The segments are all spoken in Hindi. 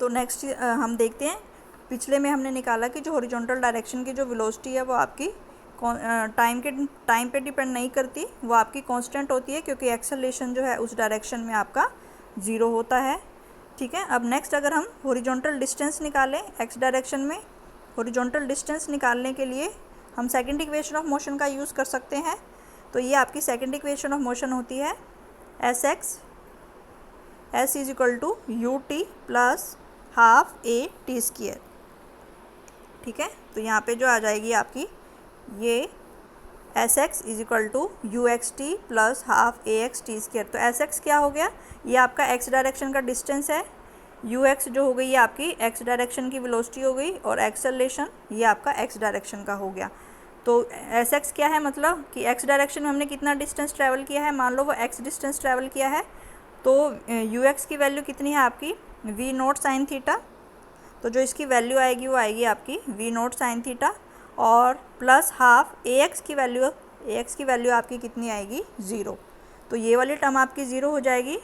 तो नेक्स्ट हम देखते हैं, पिछले में हमने निकाला कि जो हॉरिजॉन्टल डायरेक्शन की जो वेलोसिटी है वो आपकी टाइम पे डिपेंड नहीं करती, वो आपकी कांस्टेंट होती है, क्योंकि एक्सेलरेशन जो है उस डायरेक्शन में आपका 0 होता है। ठीक है, अब नेक्स्ट अगर हम हॉरिजॉन्टल डिस्टेंस निकालें एक्स डायरेक्शन में, हॉरिजॉन्टल डिस्टेंस निकालने के लिए हम सेकंड इक्वेशन ऑफ मोशन का यूज़ कर सकते हैं। तो ये आपकी सेकंड इक्वेशन ऑफ मोशन होती है S X S is equal to U T plus half A T square. ठीक है, तो यहाँ पे जो आ जाएगी आपकी ये S X is equal to U X T plus half A X T square. तो एस एक्स क्या हो गया, ये आपका एक्स डायरेक्शन का डिस्टेंस है, यू एक्स जो हो गई ये आपकी एक्स डायरेक्शन की वेलोसिटी हो गई, और एक्सेलरेशन ये आपका एक्स डायरेक्शन का हो गया। तो एस एक्स क्या है, मतलब कि एक्स डायरेक्शन में हमने कितना डिस्टेंस ट्रैवल किया है, मान लो वो एक्स डिस्टेंस ट्रैवल किया है, तो यू एक्स की वैल्यू कितनी है आपकी वी नोट साइन थीटा। तो जो इसकी वैल्यू आएगी वो आएगी आपकी वी नोट साइन थीटा, और प्लस हाफ ए एक्स की वैल्यू आपकी कितनी आएगी 0। तो ये वाली टर्म आपकी 0 हो जाएगी।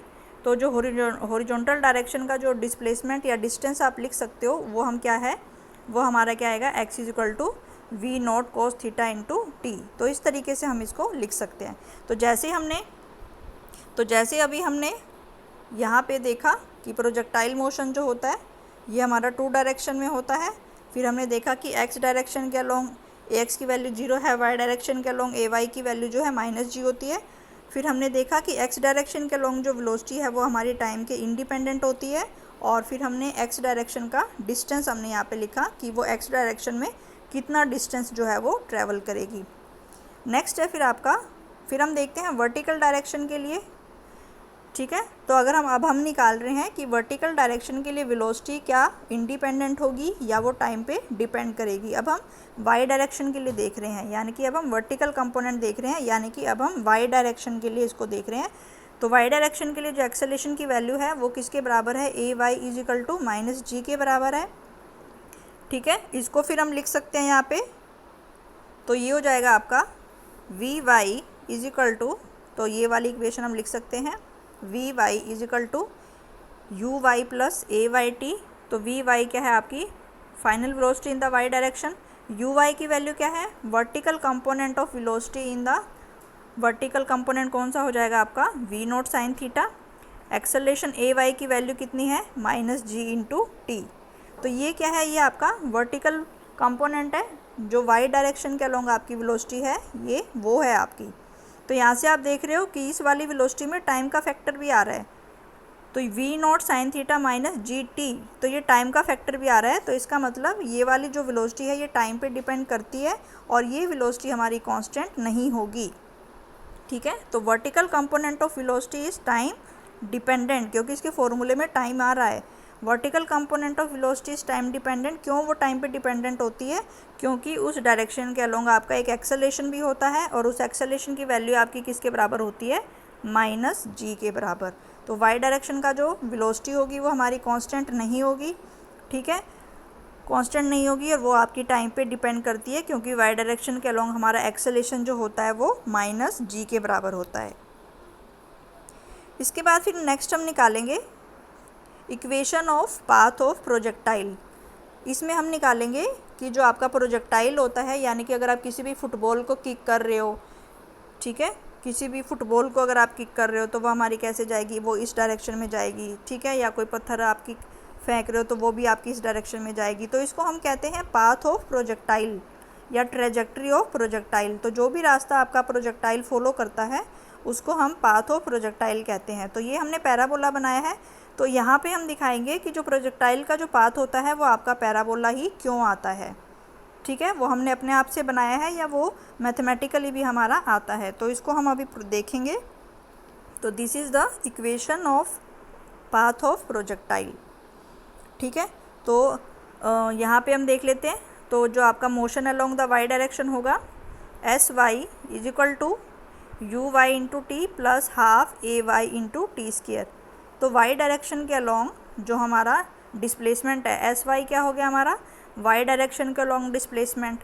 तो जो हॉरिजॉन्टल डायरेक्शन का जो डिस्प्लेसमेंट या डिस्टेंस आप लिख सकते हो वो हम क्या है, वो हमारा क्या आएगा X is equal to we naught cos theta into T. तो इस तरीके से हम इसको लिख सकते हैं। तो जैसे अभी हमने यहाँ पे देखा कि प्रोजेक्टाइल मोशन जो होता है ये हमारा 2 डायरेक्शन में होता है। फिर हमने देखा कि एक्स डायरेक्शन के अलोंग ए एक्स की वैल्यू 0 है, वाई डायरेक्शन के अलोंग ए वाई की वैल्यू जो है -g होती है। फिर हमने देखा कि एक्स डायरेक्शन के अलोंग जो वेलोसिटी है वो हमारी टाइम के इंडिपेंडेंट होती है। और फिर हमने एक्स डायरेक्शन का डिस्टेंस हमने यहाँ पे लिखा कि वो एक्स डायरेक्शन में कितना डिस्टेंस जो है वो ट्रैवल करेगी। नेक्स्ट है फिर हम देखते हैं वर्टिकल डायरेक्शन के लिए। ठीक है, तो अगर हम निकाल रहे हैं कि वर्टिकल डायरेक्शन के लिए वेलोसिटी क्या इंडिपेंडेंट होगी या वो टाइम पे डिपेंड करेगी। अब हम वाई डायरेक्शन के लिए देख रहे हैं, यानी कि अब हम वर्टिकल कंपोनेंट देख रहे हैं, यानी कि अब हम वाई डायरेक्शन के लिए इसको देख रहे हैं। तो वाई डायरेक्शन के लिए जो एक्सेलरेशन की वैल्यू है वो किसके बराबर है, A Y is equal to -g के बराबर है। ठीक है, इसको फिर हम लिख सकते हैं यहाँ पे, तो ये हो जाएगा आपका V Y is equal to, तो ये वाली इक्वेशन हम लिख सकते हैं V Y is equal to U Y plus A Y T. तो वी वाई क्या है आपकी final velocity in the Y direction, U Y की वैल्यू क्या है vertical component of velocity in the vertical component कौन सा हो जाएगा आपका V naught sine theta. Acceleration A Y की वैल्यू कितनी है -g इंटू टी। तो ये क्या है, ये आपका वर्टिकल कंपोनेंट है, जो वाई डायरेक्शन के अलोंग आपकी वेलोसिटी है ये वो है आपकी। तो यहाँ से आप देख रहे हो कि इस वाली वेलोसिटी में टाइम का फैक्टर भी आ रहा है, तो V naught sine theta -gt, तो ये टाइम का फैक्टर भी आ रहा है। तो इसका मतलब ये वाली जो वेलोसिटी है ये टाइम पे डिपेंड करती है, और ये वेलोसिटी हमारी कांस्टेंट नहीं होगी। ठीक है, तो vertical component of velocity is time dependent, क्योंकि इसके फॉर्मूले में टाइम आ रहा है। Vertical component of velocity is time dependent, क्यों वो टाइम पे डिपेंडेंट होती है, क्योंकि उस डायरेक्शन के अलोंग आपका एक एक्सेलरेशन भी होता है, और उस एक्सेलरेशन की वैल्यू आपकी किसके बराबर होती है -g के बराबर। तो वाई डायरेक्शन का जो वेलोसिटी होगी वो हमारी कांस्टेंट नहीं होगी। ठीक है, कांस्टेंट नहीं होगी, और वो आपकी टाइम पे डिपेंड करती है, क्योंकि वाई डायरेक्शन के अलोंग हमारा एक्सेलरेशन जो होता है वो -g के बराबर होता है। इसके बाद फिर नेक्स्ट हम निकालेंगे equation of path of projectile. इसमें हम निकालेंगे कि जो आपका प्रोजेक्टाइल होता है, यानी कि अगर आप किसी भी फुटबॉल को किक कर रहे हो, ठीक है, किसी भी फुटबॉल को अगर आप किक कर रहे हो तो वो हमारी कैसे जाएगी, वो इस डायरेक्शन में जाएगी। ठीक है, या कोई पत्थर आप किक फेंक रहे हो तो वो भी आपकी इस डायरेक्शन में जाएगी। तो इसको हम कहते हैं पाथ ऑफ प्रोजेक्टाइल या ट्रेजेक्ट्री ऑफ प्रोजेक्टाइल। तो जो भी रास्ता आपका प्रोजेक्टाइल फॉलो करता है उसको हम पाथ ऑफ प्रोजेक्टाइल कहते हैं। तो ये हमने पैराबोला बनाया है, तो यहाँ पे हम दिखाएंगे कि जो प्रोजेक्टाइल का जो पाथ होता है वो आपका पैराबोला ही क्यों आता है। ठीक है, वो हमने अपने आप से बनाया है या वो मैथमेटिकली भी हमारा आता है, तो इसको हम अभी देखेंगे। तो this is the equation of path of projectile. ठीक है, तो यहाँ पे हम देख लेते हैं। तो जो आपका motion along the Y direction होगा S Y is equal to U Y into T plus half A Y into T square. तो वाई डायरेक्शन के अलोंग जो हमारा डिस्प्लेसमेंट है एस वाई क्या हो गया हमारा वाई डायरेक्शन के अलोंग डिस्प्लेसमेंट।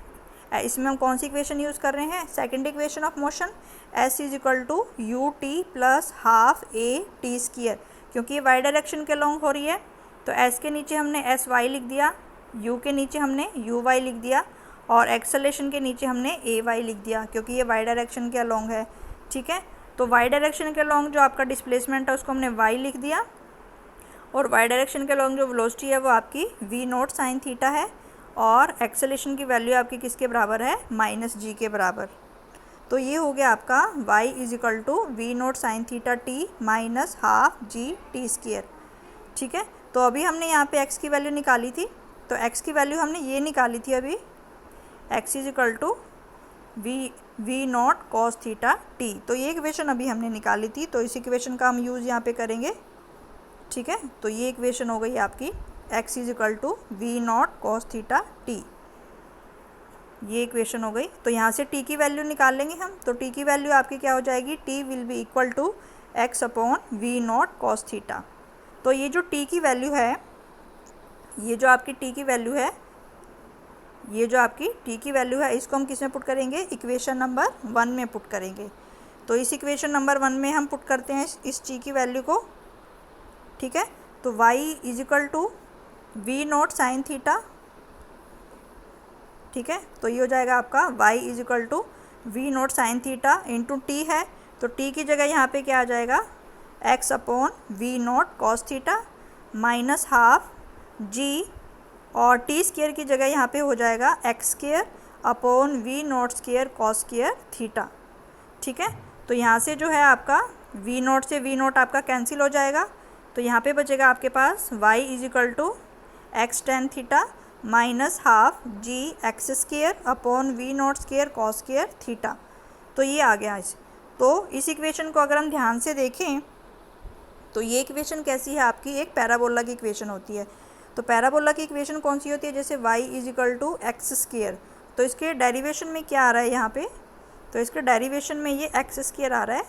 इसमें हम कौन सी इक्वेशन यूज़ कर रहे हैं, second equation of motion S is equal to U T plus half A T square, क्योंकि ये वाई डायरेक्शन के अलोंग हो रही है तो एस के नीचे हमने एस वाई लिख दिया, यू के नीचे हमने यू वाई लिख दिया और एक्सेलेरेशन के नीचे हमने ए वाई लिख दिया, क्योंकि ये वाई डायरेक्शन के अलोंग है। ठीक है, तो वाई डायरेक्शन के अलोंग जो आपका डिस्प्लेसमेंट है उसको हमने वाई लिख दिया और वाई डायरेक्शन के अलोंग जो वेलोसिटी है वो आपकी वी नॉट साइन थीटा है और एक्सेलेरेशन की वैल्यू आपकी किसके बराबर है, माइनस जी के बराबर। तो ये हो गया आपका y is equal to we naught sine theta T minus half G T square. ठीक है, तो अभी हमने यहाँ पे x की वैल्यू निकाली थी, तो x की वैल्यू हमने ये निकाली थी अभी, x is equal to we naught cos theta T. तो ये इक्वेशन अभी हमने निकाली थी, तो इस इक्वेशन का हम यूज़ यहाँ पे करेंगे। ठीक है, तो ये इक्वेशन हो गई आपकी x is equal to we naught cos theta T, ये इक्वेशन हो गई। तो यहाँ से t की वैल्यू निकाल लेंगे हम, तो t की वैल्यू आपकी क्या हो जाएगी, t will be equal to x upon we naught cos theta. तो ये जो t की वैल्यू है, ये जो आपकी t की वैल्यू है, ये जो आपकी t की वैल्यू है, इसको हम किस में पुट करेंगे, इक्वेशन नंबर 1 में पुट करेंगे। तो इस इक्वेशन नंबर 1 में हम पुट करते हैं इस t की वैल्यू को। ठीक है, तो y is equal to we naught sine theta. ठीक है, तो ये हो जाएगा आपका y is equal to we naught sine theta into t है, तो t की जगह यहाँ पे क्या आ जाएगा, x upon we naught cos theta minus half G, और टी स्क्वायर की जगह यहाँ पे हो जाएगा X square upon we naught square cos square theta. ठीक है, तो यहाँ से जो है आपका वी नॉट से वी नॉट आपका कैंसिल हो जाएगा, तो यहाँ पे बचेगा आपके पास y is equal to X tan theta minus half G X square upon we naught square cos square theta. तो ये आ गया इस, तो इस इक्वेशन को अगर हम ध्यान से देखें तो ये इक्वेशन कैसी है आपकी, एक पैराबोला की इक्वेशन होती है। तो पैराबोला की इक्वेशन कौन सी होती है, जैसे y is equal to x square, तो इसके डेरिवेशन में क्या आ रहा है यहाँ पे, तो इसके डेरिवेशन में ये एक्स स्क्वायर आ रहा है।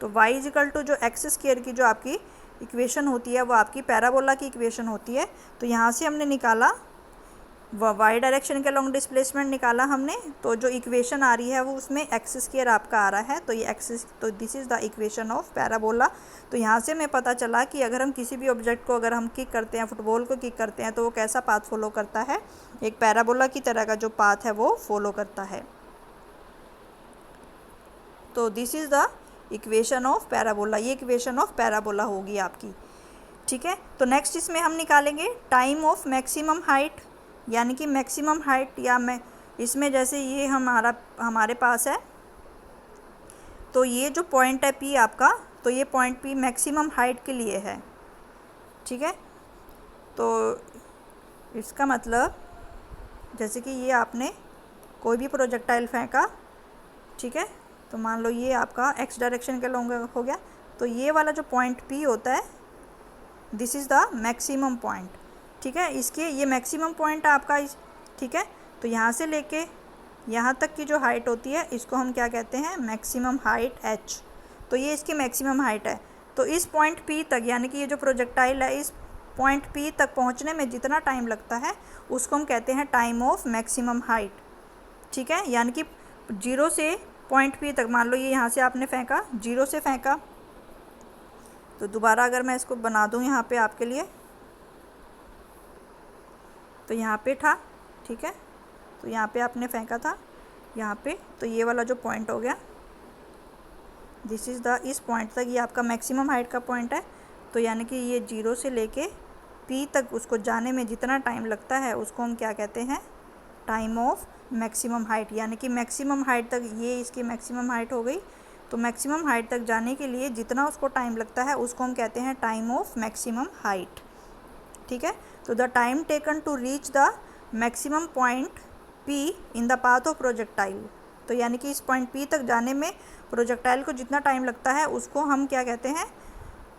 तो y इज इक्वल टू जो एक्स स्क्वायर की जो आपकी इक्वेशन होती है वो आपकी पैराबोला की इक्वेशन होती है। तो यहाँ से हमने निकाला वाई डायरेक्शन के लॉन्ग डिस्प्लेसमेंट निकाला हमने, तो जो इक्वेशन आ रही है वो उसमें एक्स स्क्वायर आपका आ रहा है, तो ये एक्स, तो this is the equation of parabola. तो यहाँ से हमें पता चला कि अगर हम किसी भी ऑब्जेक्ट को अगर हम किक करते हैं, फुटबॉल को किक करते हैं, तो वो कैसा पाथ फॉलो करता है, एक पैराबोला की तरह का जो पाथ है वो फॉलो करता है। तो this is the equation of parabola, ये इक्वेशन ऑफ पैराबोला होगी आपकी। ठीक है, तो नेक्स्ट इसमें हम निकालेंगे टाइम ऑफ मैक्सिमम हाइट, यानी कि मैक्सिमम हाइट, या मैं इसमें जैसे ये हमारे पास है, तो ये जो पॉइंट है P आपका, तो ये पॉइंट P मैक्सिमम हाइट के लिए है। ठीक है, तो इसका मतलब जैसे कि ये आपने कोई भी प्रोजेक्टाइल फेंका, ठीक है, तो मान लो ये आपका x डायरेक्शन के लॉन्ग हो गया, तो ये वाला जो पॉइंट P होता है, this is the maximum point. ठीक है, इसके ये मैक्सिमम पॉइंट आपका ठीक है, तो यहाँ से लेके यहाँ तक की जो हाइट होती है इसको हम क्या कहते हैं, मैक्सिमम हाइट h। तो ये इसकी मैक्सिमम हाइट है। तो इस पॉइंट P तक, यानी कि ये जो प्रोजेक्टाइल है, इस पॉइंट P तक पहुँचने में जितना टाइम लगता है उसको हम कहते हैं टाइम ऑफ मैक्सिमम हाइट। ठीक है, यानी कि 0 से पॉइंट P तक, मान लो ये यहाँ से आपने फेंका, 0 से फेंका, तो दोबारा अगर मैं इसको बना दूँ यहाँ पे आपके लिए, तो यहाँ पे था, ठीक है, तो यहाँ पे आपने फेंका था यहाँ पे, तो ये वाला जो पॉइंट हो गया, दिस इज़ द, इस पॉइंट तक ये आपका मैक्सिमम हाइट का पॉइंट है। तो यानी कि ये 0 से लेके P तक उसको जाने में जितना टाइम लगता है उसको हम क्या कहते हैं, टाइम ऑफ मैक्सिमम हाइट। यानी कि मैक्सिमम हाइट तक, ये इसकी मैक्सिमम हाइट हो गई, तो मैक्सिमम हाइट तक जाने के लिए जितना उसको टाइम लगता है उसको हम कहते हैं टाइम ऑफ मैक्सिमम हाइट। ठीक है, तो the time taken to reach the maximum point P in the path of projectile. तो यानी कि इस पॉइंट P तक जाने में प्रोजेक्टाइल को जितना टाइम लगता है उसको हम क्या कहते हैं,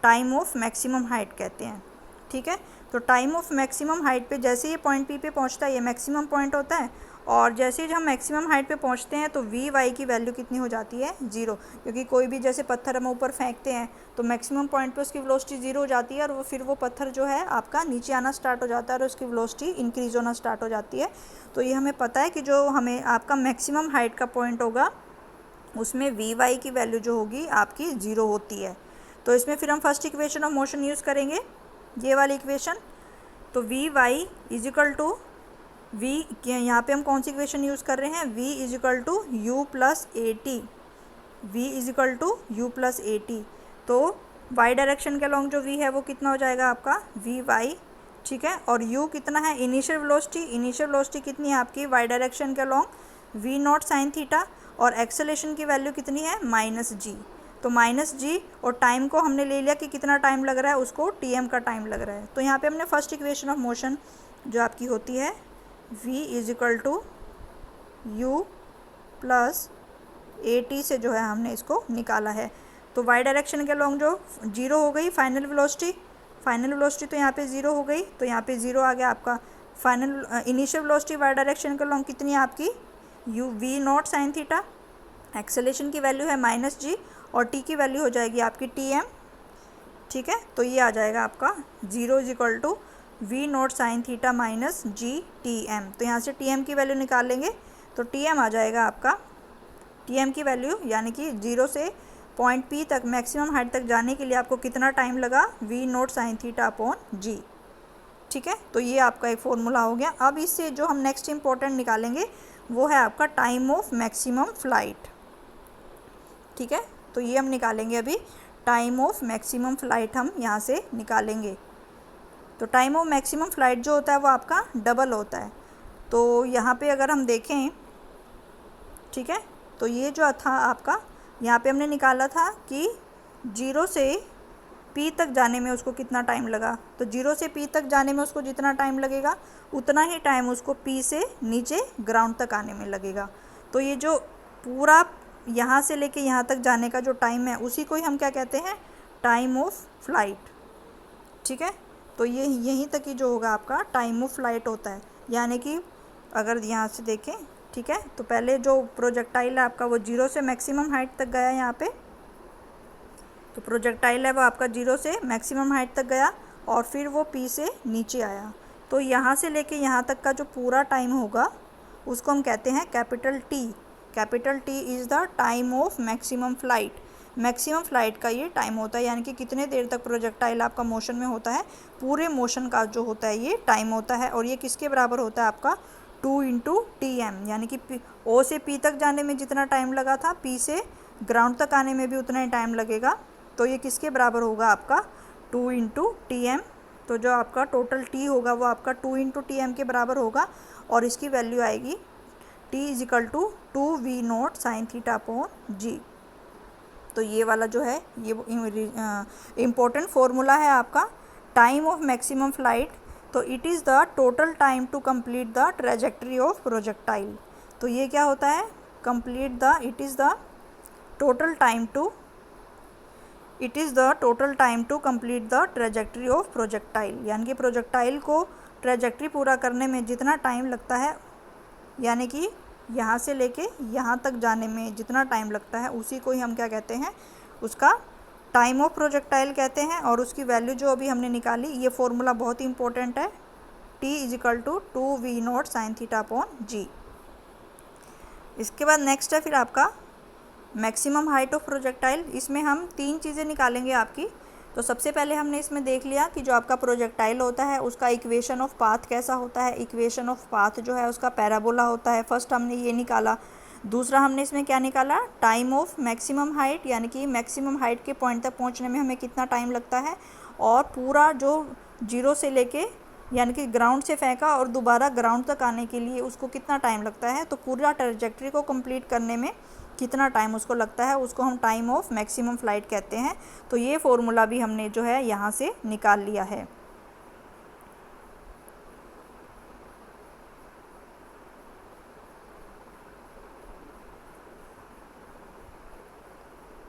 टाइम ऑफ मैक्सिमम हाइट कहते हैं। ठीक है, तो टाइम ऑफ मैक्सिमम हाइट पे जैसे ये पॉइंट P पे पहुंचता है, ये मैक्सिमम पॉइंट होता है, और जैसे ही हम मैक्सिमम हाइट पे पहुंचते हैं तो Vy की वैल्यू कितनी हो जाती है, 0, क्योंकि कोई भी जैसे पत्थर हम ऊपर फेंकते हैं तो मैक्सिमम पॉइंट पे उसकी वेलोसिटी 0 हो जाती है, और वो फिर वो पत्थर जो है आपका नीचे आना स्टार्ट हो जाता है और उसकी वेलोसिटी इंक्रीज़ होना स्टार्ट हो जाती है। तो ये हमें पता है कि जो हमें आपका मैक्सिमम हाइट का पॉइंट होगा उसमें Vy की वैल्यू जो होगी आपकी 0 होती है। तो इसमें फिर हम first equation of motion use करेंगे, ये वाली इक्वेशन। तो we Y is equal to v, यहाँ पे हम कौन सी इक्वेशन यूज़ कर रहे हैं, v is equal to u plus a t, v is equal to u plus a t. तो y डायरेक्शन के अलॉन्ग जो v है वो कितना हो जाएगा आपका वी वाई, ठीक है। और u कितना है, इनिशियल वेलोसिटी, इनिशियल वेलोसिटी कितनी है आपकी y डायरेक्शन के along v not sine theta, और एक्सेलेरेशन की वैल्यू कितनी है माइनस जी। तो माइनस जी, और टाइम को हमने ले लिया कि कितना टाइम लग रहा है, उसको टी का टाइम लग रहा है। तो यहाँ पे हमने फर्स्ट इक्वेशन ऑफ मोशन जो आपकी होती है v is equal to u plus a t से जो है हमने इसको निकाला है। तो y डायरेक्शन के अलॉन्ग जो जीरो हो गई फाइनल वेलोसिटी, फाइनल वेलोसिटी तो यहाँ पे ज़ीरो हो गई, तो यहाँ पे ज़ीरो आ गया आपका। Final initial velocity y direction के अलॉन्ग कितनी है आपकी u v naught sine theta, acceleration की वैल्यू है माइनस जी, और t की वैल्यू हो जाएगी आपकी टी, ठीक है। तो ये आ जाएगा आपका zero is equal to we naught sine theta minus g t m. तो यहाँ से टी की वैल्यू निकालेंगे तो टी आ जाएगा आपका, टी की वैल्यू यानी कि जीरो से पॉइंट P तक मैक्सिमम हाइट तक जाने के लिए आपको कितना टाइम लगा, V naught sine theta upon G, ठीक है। तो ये आपका एक फॉर्मूला हो गया। अब इससे जो हम नेक्स्ट इंपॉर्टेंट निकालेंगे वो है आपका टाइम ऑफ मैक्सिमम फ्लाइट, ठीक है। तो ये हम निकालेंगे अभी, टाइम ऑफ मैक्सिमम फ्लाइट हम यहाँ से निकालेंगे। तो टाइम ऑफ मैक्सिमम फ़्लाइट जो होता है वो आपका डबल होता है। तो यहाँ पे अगर हम देखें, ठीक है, तो ये जो था आपका, यहाँ पे हमने निकाला था कि जीरो से P तक जाने में उसको कितना टाइम लगा। तो जीरो से P तक जाने में उसको जितना टाइम लगेगा उतना ही टाइम उसको P से नीचे ग्राउंड तक आने में लगेगा। तो ये जो पूरा यहाँ से लेके यहाँ तक जाने का जो टाइम है उसी को ही हम क्या कहते हैं, टाइम ऑफ फ्लाइट, ठीक है। तो ये यहीं तक ही जो होगा आपका टाइम ऑफ फ्लाइट होता है। यानी कि अगर यहाँ से देखें, ठीक है, तो पहले जो प्रोजेक्टाइल है आपका वो जीरो से मैक्सिमम हाइट तक गया यहाँ पे, तो प्रोजेक्टाइल है वो आपका जीरो से मैक्सिमम हाइट तक गया और फिर वो P से नीचे आया। तो यहाँ से लेके यहाँ तक का जो पूरा टाइम होगा उसको हम कहते हैं capital T। Capital T is the time of maximum flight. Maximum flight का ये टाइम होता है, यानी कि कितने देर तक प्रोजेक्टाइल आपका मोशन में होता है, पूरे मोशन का जो होता है ये टाइम होता है। और ये किसके बराबर होता है आपका 2 इंटू टी एम, यानी कि O से P तक जाने में जितना टाइम लगा था P से ग्राउंड तक आने में भी उतना ही टाइम लगेगा। तो ये किसके बराबर होगा आपका 2 इंटू टी एम। तो जो आपका टोटल T होगा वो आपका 2 इंटू टी एम के बराबर होगा और इसकी वैल्यू आएगी T is equal to 2v naught sine theta upon G. तो ये वाला जो है ये इम्पोर्टेंट फार्मूला है आपका टाइम ऑफ मैक्सिमम फ़्लाइट। तो it is the total time to complete the trajectory of projectile. तो ये क्या होता है, complete the it is the total time to complete the trajectory of projectile. यानी कि प्रोजेक्टाइल को ट्रेजेक्ट्री पूरा करने में जितना टाइम लगता है, यानी कि यहाँ से लेके यहाँ तक जाने में जितना टाइम लगता है उसी को ही हम क्या कहते हैं, उसका टाइम ऑफ प्रोजेक्टाइल कहते हैं। और उसकी वैल्यू जो अभी हमने निकाली, ये फॉर्मूला बहुत ही इंपॉर्टेंट है, T is equal to 2v naught sine theta upon G. इसके बाद नेक्स्ट है फिर आपका मैक्सिमम हाइट ऑफ प्रोजेक्टाइल। इसमें हम 3 चीज़ें निकालेंगे आपकी। तो सबसे पहले हमने इसमें देख लिया कि जो आपका प्रोजेक्टाइल होता है उसका इक्वेशन ऑफ पाथ कैसा होता है। इक्वेशन ऑफ पाथ जो है उसका पैराबोला होता है, फर्स्ट हमने ये निकाला। दूसरा हमने इसमें क्या निकाला, टाइम ऑफ मैक्सिमम हाइट, यानी कि मैक्सिमम हाइट के पॉइंट तक पहुंचने में हमें कितना टाइम लगता है, और पूरा जो जीरो से लेके यानी कि ग्राउंड से फेंका और दोबारा ग्राउंड तक आने के लिए उसको कितना टाइम लगता है। तो पूरा ट्रैजेक्टरी को कंप्लीट करने में कितना टाइम उसको लगता है, उसको हम टाइम ऑफ मैक्सिमम फ़्लाइट कहते हैं। तो ये फॉर्मूला भी हमने जो है यहाँ से निकाल लिया है।